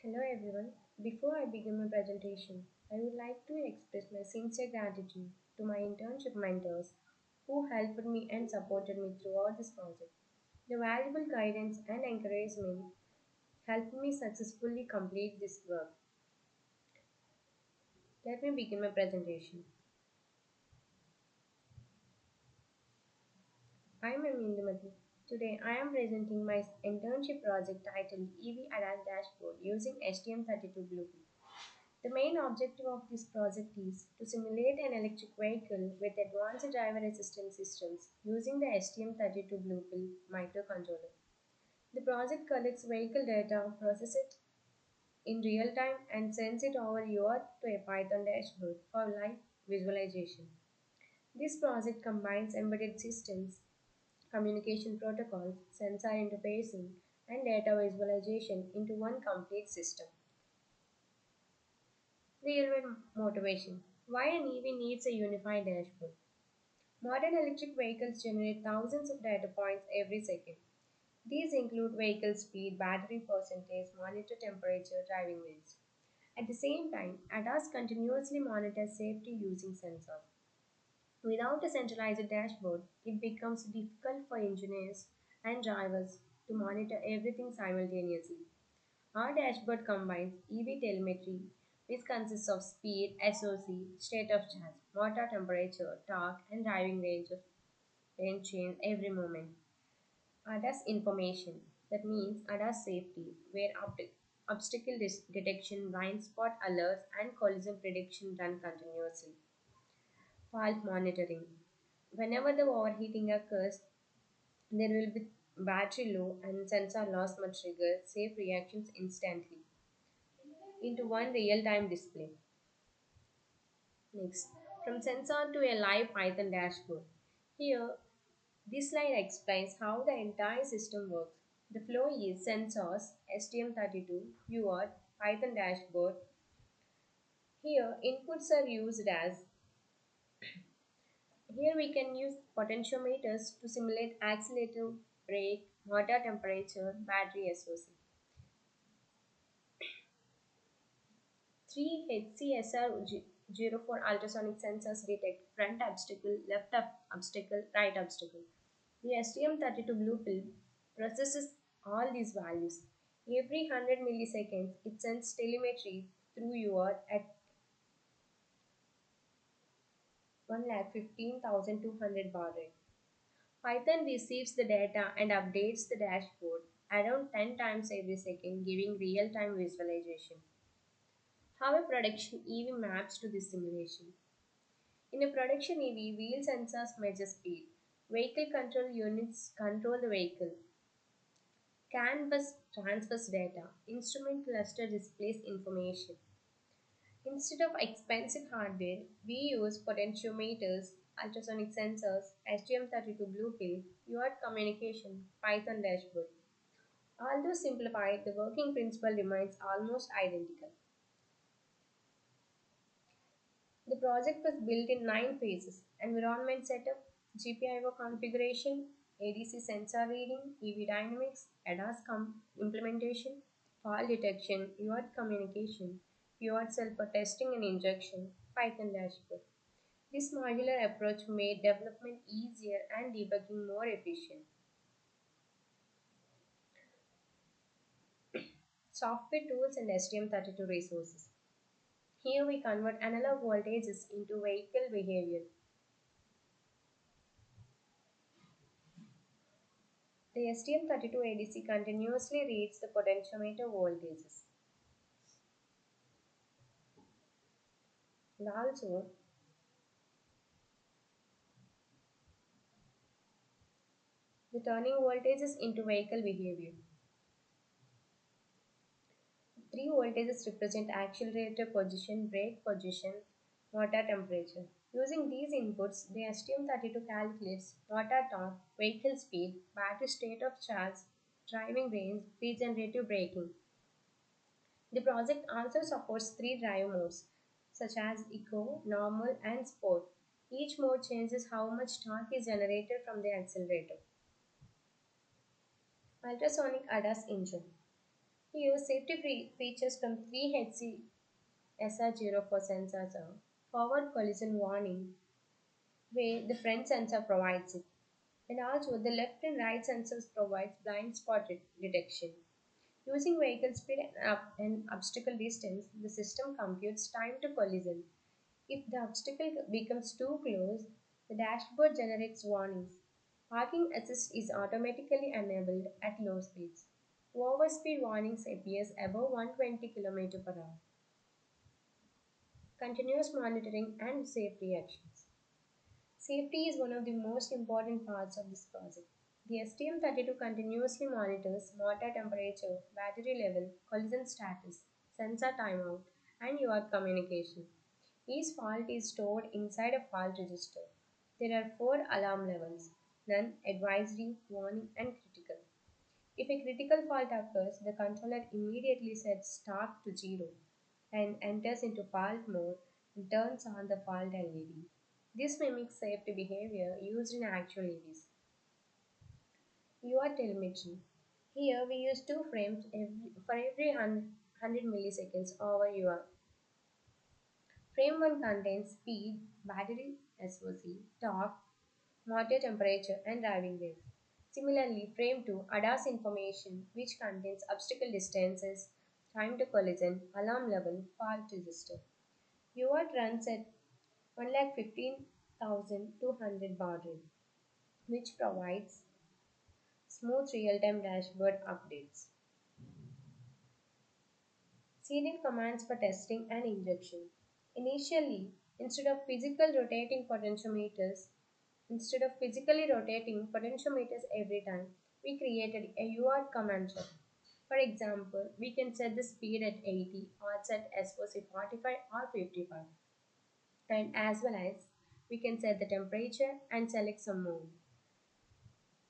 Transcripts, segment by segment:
Hello everyone. Before I begin my presentation, I would like to express my sincere gratitude to my internship mentors who helped me and supported me throughout this project. The valuable guidance and encouragement helped me successfully complete this work. Let me begin my presentation. I am Indumati. Today I am presenting my internship project titled EV ADAS Dashboard using STM32 Bluepill. The main objective of this project is to simulate an electric vehicle with advanced driver assistance systems using the STM32 Bluepill microcontroller. The project collects vehicle data, processes it in real time, and sends it over UART to a Python dashboard for live visualization. This project combines embedded systems, communication protocols, sensor interfacing, and data visualization into one complete system. Real world motivation. Why an EV needs a unified dashboard. Modern electric vehicles generate thousands of data points every second. These include vehicle speed, battery percentage, monitor temperature, driving range. At the same time, ADAS continuously monitors safety using sensors. Without a centralized dashboard, it becomes difficult for engineers and drivers to monitor everything simultaneously. Our dashboard combines EV telemetry, which consists of speed, SOC, state of charge, motor temperature, torque, and driving range change every moment. ADAS information, that means ADAS safety, where obstacle detection, blind spot alerts, and collision prediction run continuously. Fault monitoring. Whenever the overheating occurs, there will be battery low and sensor loss must trigger safe reactions instantly into one real-time display. Next, from sensor to a live Python dashboard. Here, this slide explains how the entire system works. The flow is sensors, STM32, UART, Python dashboard. Here, inputs are used as here we can use potentiometers to simulate accelerator, brake, motor temperature, battery SOC. Three HCSR04 ultrasonic sensors detect front obstacle, left obstacle, right obstacle. The STM32 Bluepill processes all these values. Every 100 milliseconds, it sends telemetry through UART at 1,15,200 baud rate. Python receives the data and updates the dashboard around 10 times every second, giving real-time visualization. How a production EV maps to this simulation. In a production EV, wheel sensors measure speed. Vehicle control units control the vehicle. CAN bus transfers data. Instrument cluster displays information. Instead of expensive hardware, we use potentiometers, ultrasonic sensors, STM32 Bluepill, UART communication, Python dashboard. Although simplified, the working principle remains almost identical. The project was built in 9 phases: environment setup, GPIO configuration, ADC sensor reading, EV dynamics, ADAS implementation, fault detection, UART communication, UART cell for testing and injection, Python dashboard. This modular approach made development easier and debugging more efficient. Software tools and STM32 resources. Here we convert analog voltages into vehicle behavior. The STM32 ADC continuously reads the potentiometer voltages. And also, the turning voltages into vehicle behavior. Three voltages represent accelerator position, brake position, motor temperature. Using these inputs, the STM32 calculates motor torque, vehicle speed, battery state of charge, driving range, regenerative braking. The project also supports three drive modes, such as Eco, Normal, and Sport. Each mode changes how much torque is generated from the accelerator. Ultrasonic ADAS engine. We use safety features from 3HC SR04 sensors are forward collision warning, where the front sensor provides it, and also the left and right sensors provides blind spot detection. Using vehicle speed and obstacle distance, the system computes time to collision. If the obstacle becomes too close, the dashboard generates warnings. Parking assist is automatically enabled at low speeds. Overspeed warnings appears above 120 km per hour. Continuous monitoring and safety actions. Safety is one of the most important parts of this project. The STM32 continuously monitors motor temperature, battery level, collision status, sensor timeout, and your communication. Each fault is stored inside a fault register. There are four alarm levels: none, advisory, warning, and critical. If a critical fault occurs, the controller immediately sets start to zero and enters into fault mode and turns on the fault LED. This mimics safety behavior used in actual EVs. UR telemetry. Here we use two frames for every 100 milliseconds over UR. Frame 1 contains speed, battery SOC, torque, motor temperature, and driving wave. Similarly, frame 2 ADAS information, which contains obstacle distances, time to collision, alarm level, fault register. UART runs at 1,15,200 baud rate, which provides smooth real-time dashboard updates. Serial commands for testing and injection. Initially, instead of physical rotating potentiometers, instead of physically rotating potentiometers every time, we created a UART command set. For example, we can set the speed at 80 or set SOC 45 or 55, and as well as we can set the temperature and select some mode.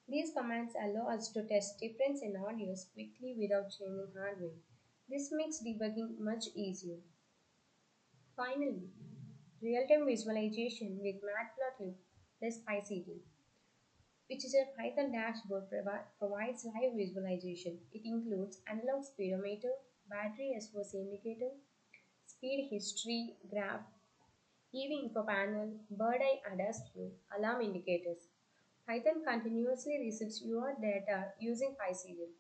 These commands allow us to test different scenarios quickly without changing hardware. This makes debugging much easier. Finally, real-time visualization with Matplotlib plus PyCD, which is a Python dashboard provides live visualization. It includes analog speedometer, battery SOC indicator, speed history graph, EV info panel, bird eye ADAS view, alarm indicators. Python continuously receives your data using PySerial.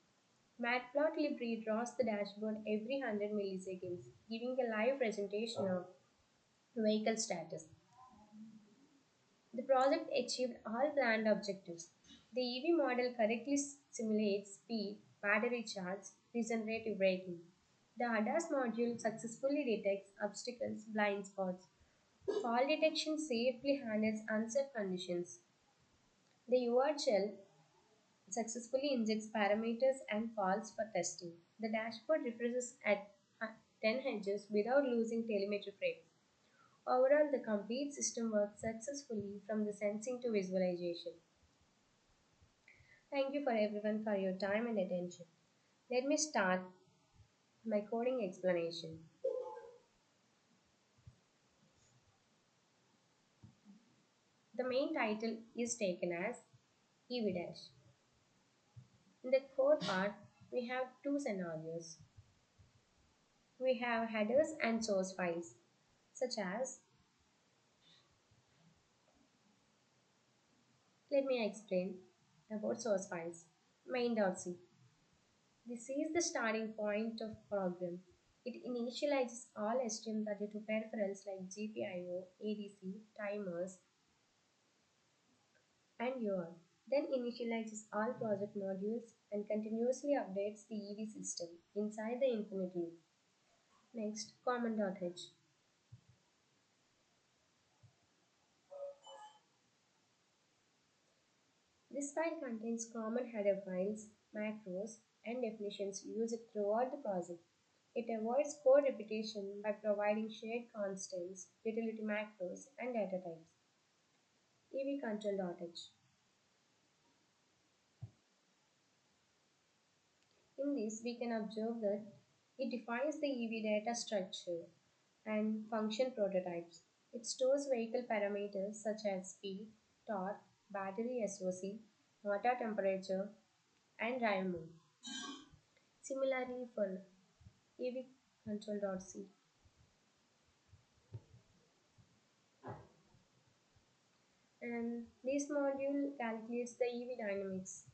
Matplotlib redraws the dashboard every 100 milliseconds, giving a live presentation of vehicle status. The project achieved all planned objectives. The EV model correctly simulates speed, battery charge, regenerative braking. The ADAS module successfully detects obstacles, blind spots. Fall detection safely handles unsafe conditions. The UART shell successfully injects parameters and faults for testing. The dashboard refreshes at 10 Hz without losing telemetry frames. Overall, the complete system works successfully from the sensing to visualization. Thank you for everyone for your time and attention. Let me start my coding explanation. The main title is taken as EV Dash. In the code part, we have two scenarios. We have headers and source files, such as, let me explain about source files. Main.c. This is the starting point of program. It initializes all STM32 peripherals like GPIO, ADC, timers, and UART. Then initializes all project modules and continuously updates the EV system inside the infinite loop. Next, common.h. This file contains common header files, macros, and definitions used throughout the project. It avoids code repetition by providing shared constants, utility macros, and data types. evcontrol.h. In this, we can observe that it defines the EV data structure and function prototypes. It stores vehicle parameters such as speed, torque, battery SOC, motor temperature, and drive mode. Similarly for EV control.c, and this module calculates the EV dynamics.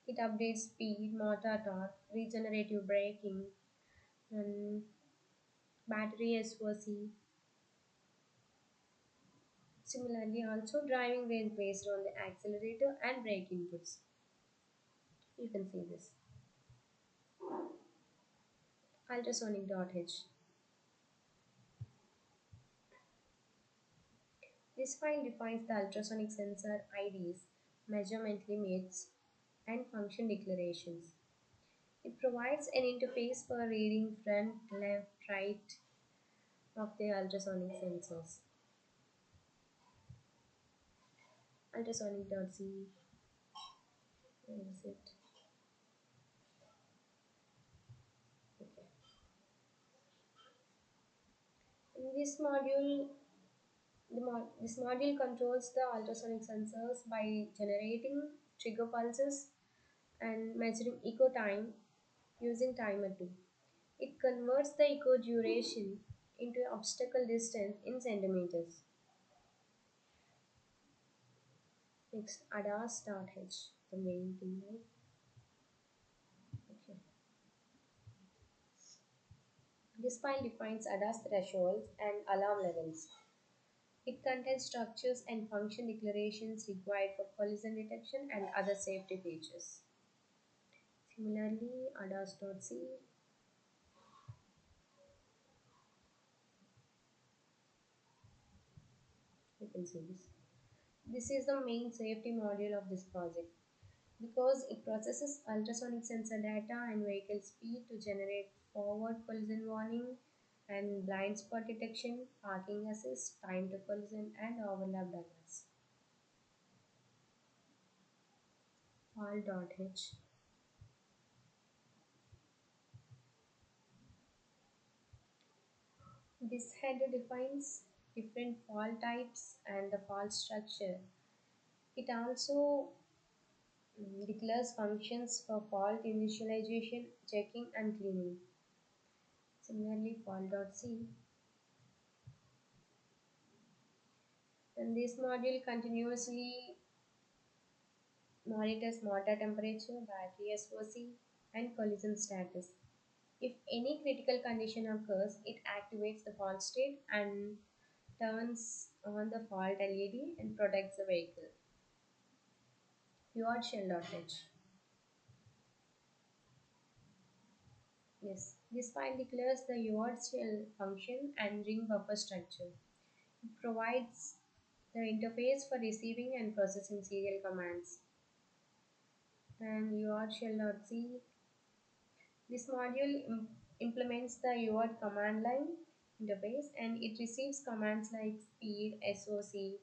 It updates speed, motor torque, regenerative braking, and battery SOC. Similarly, also driving range based on the accelerator and brake inputs. You can see this. Ultrasonic.h. This file defines the ultrasonic sensor IDs, measurement limits, and function declarations. It provides an interface for reading front, left, right of the ultrasonic sensors. Ultrasonic.c. Where is it? Okay. In this module controls the ultrasonic sensors by generating trigger pulses and measuring echo time using timer 2. It converts the echo duration into obstacle distance in centimeters. Next, ADAS.h, the main thing, right? Okay. This file defines ADAS thresholds and alarm levels. It contains structures and function declarations required for collision detection and other safety features. Similarly, ADAS.c. You can see this. This is the main safety module of this project because it processes ultrasonic sensor data and vehicle speed to generate forward collision warning and blind spot detection, parking assist, time to collision, and overlap alerts. Fault.h. This header defines different fault types and the fault structure. It also declares functions for fault initialization, checking, and cleaning. Similarly, fault.c. And this module continuously monitors motor temperature, battery SOC, and collision status. If any critical condition occurs, it activates the fault state and turns on the fault LED and protects the vehicle. UART shell.h. Yes, this file declares the UART shell function and ring buffer structure. It provides the interface for receiving and processing serial commands. And UART shell.c. This module implements the UART command line interface and it receives commands like speed, SOC,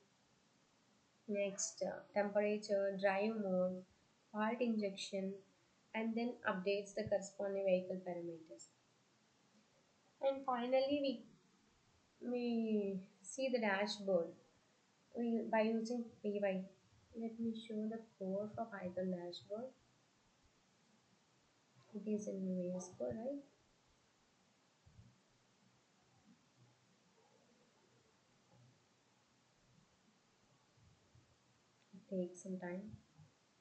next temperature, drive mode, fault injection, and then updates the corresponding vehicle parameters. And finally, we see the dashboard by using py. Let me show the code for Python dashboard. It is in VS Code, right? It takes some time.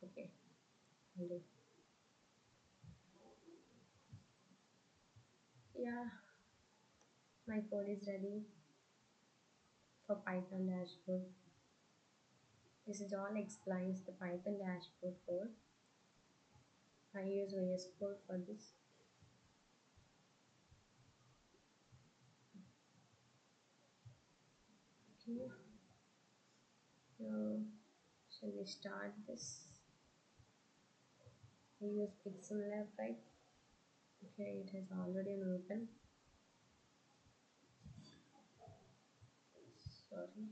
Okay, I'll do. Yeah, my code is ready for Python dashboard. This is all explains the Python dashboard code. I use VS Code for this. Okay, so shall we start this? We use Pixel Lab, right? Okay, it has already been open. Sorry,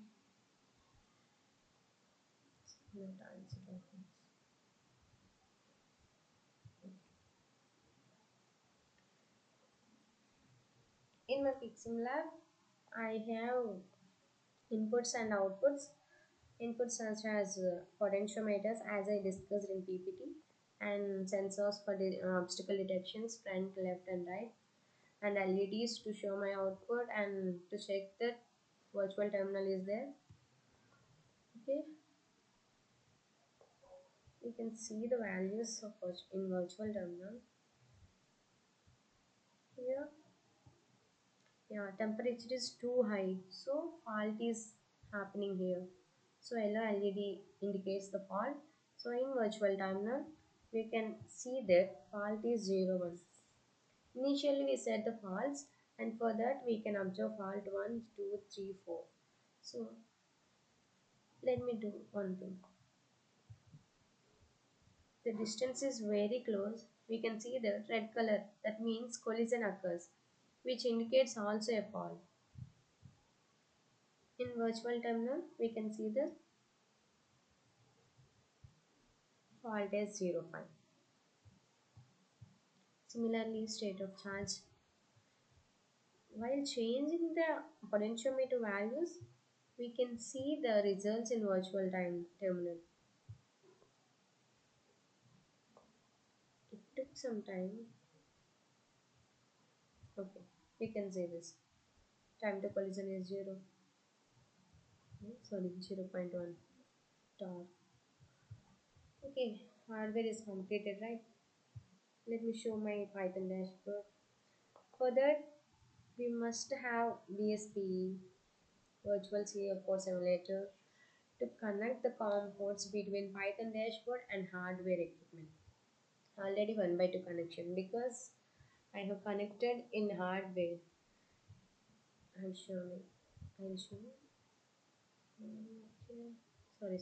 sometimes it opens. In my Pixel Lab, I have inputs and outputs. Inputs such as potentiometers, as I discussed in PPT, and sensors for obstacle detections, front, left, and right, and LEDs to show my output and to check that virtual terminal is there. Okay, you can see the values of in virtual terminal here. Yeah, temperature is too high, so fault is happening here. So yellow LED indicates the fault. So in virtual terminal, we can see that fault is 0, 1. Initially we set the faults, and for that we can observe fault 1, 2, 3, 4. So let me do one thing. The distance is very close. We can see the red color, that means collision occurs, which indicates also a fault. In virtual terminal, we can see the fault is 0, 5. Similarly, state of charge. While changing the potentiometer values, we can see the results in virtual time terminal. It took some time. Okay, we can say this. Time to collision is 0. Sorry, 0.1. Torque. Okay, hardware is completed, right? Let me show my Python dashboard. For that, we must have BSPE, Virtual CF4 Simulator, to connect the COM ports between Python dashboard and hardware equipment. Already 1 by 2 connection because I have connected in hardware. I'll show you. I'll show you. Okay. Sorry.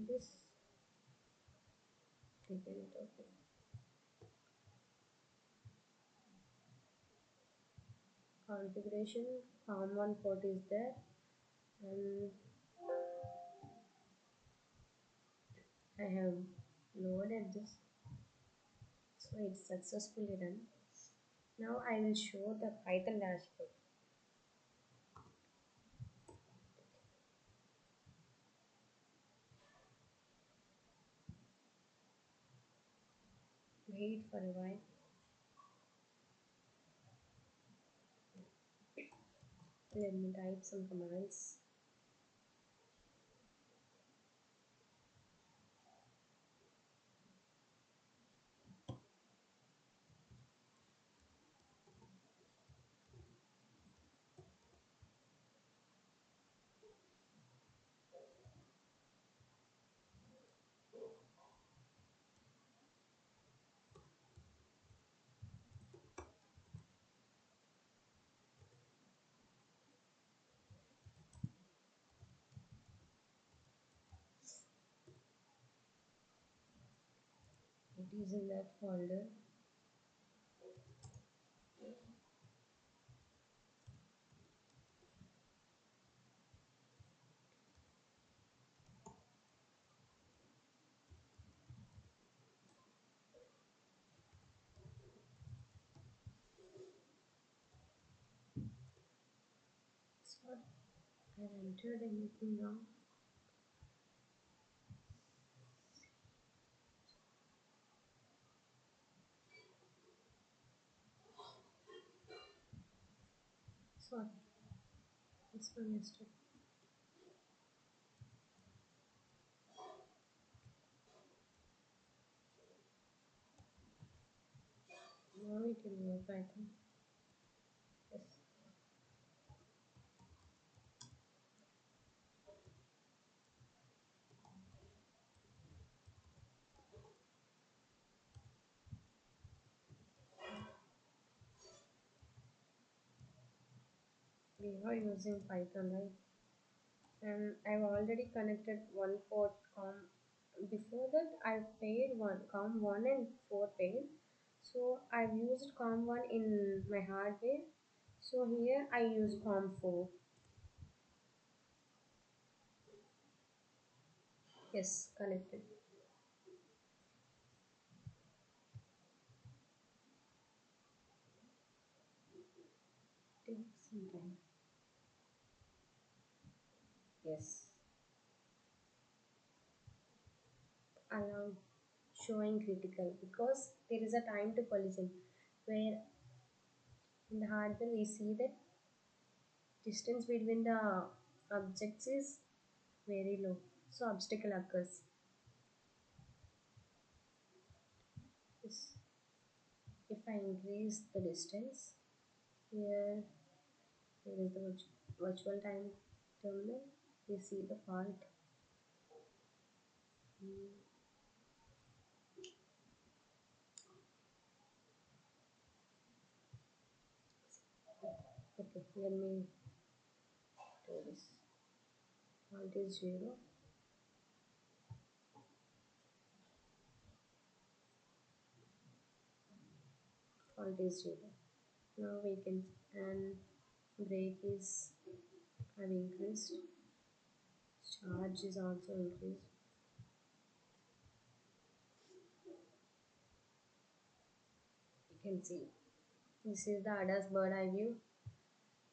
This okay. Configuration. COM1 port is there, and I have loaded this, so it's successfully done. Now I will show the Python dashboard. Wait for a while. Let me type some commands. It is in that folder. So I entered anything wrong. Sorry, it's my mistake. Now it will work, I think. Yes. We are using Python, right? And I've already connected one port com. Before that, I paid one com1 and 4 paid. So I've used com1 in my hardware. So here I use com4. Yes, connected. Take some time. Yes. alarm showing critical because there is a time to collision where in the hardware we see that distance between the objects is very low, so obstacle occurs. Yes. If I increase the distance, here here is the virtual time terminal. We see the fault. Mm, okay, let me do this. Fault is 0. Fault is 0. Now we can, and brake is have increased. Charge is also increased. You can see this is the ADAS bird eye view,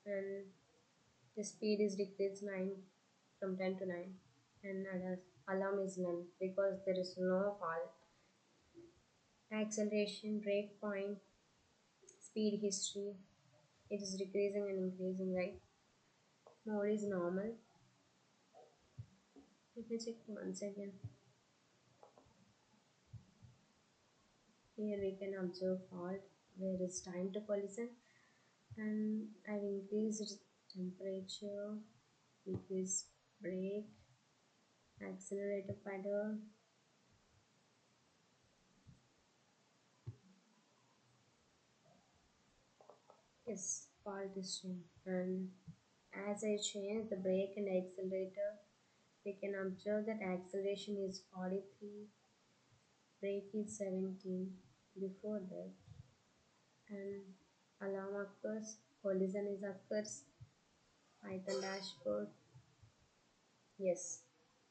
and the speed is decreased 9 from 10 to 9, and ADAS alarm is none because there is no fault. Acceleration, brake point, speed history, it is decreasing and increasing, right? Mode is normal. Let me check once again. Here we can observe fault where it's time to collision, and I've increased temperature, decreased brake, accelerator pedal. Yes, fault is changed. And as I change the brake and accelerator, we can observe that acceleration is 43, brake is 17 before that, and alarm occurs, collision is occurs, Python dashboard. Yes,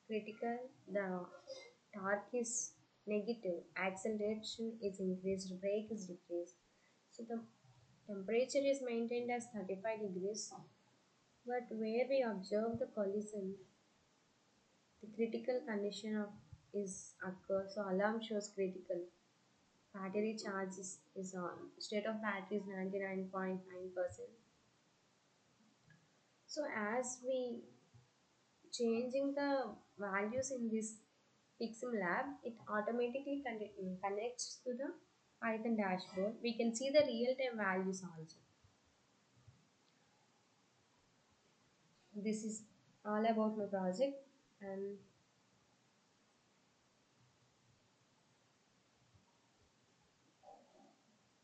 critical, the torque is negative, acceleration is increased, brake is decreased. So the temperature is maintained as 35 degrees, but where we observe the collision, the critical condition of is occurs, so alarm shows critical. Battery charge is on. State of battery is 99.9%. So as we changing the values in this Pixel lab, it automatically connects to the Python dashboard. We can see the real-time values also. This is all about my project, and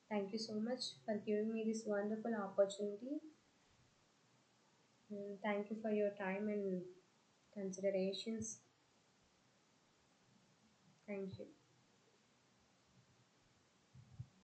thank you so much for giving me this wonderful opportunity. And thank you for your time and considerations. Thank you.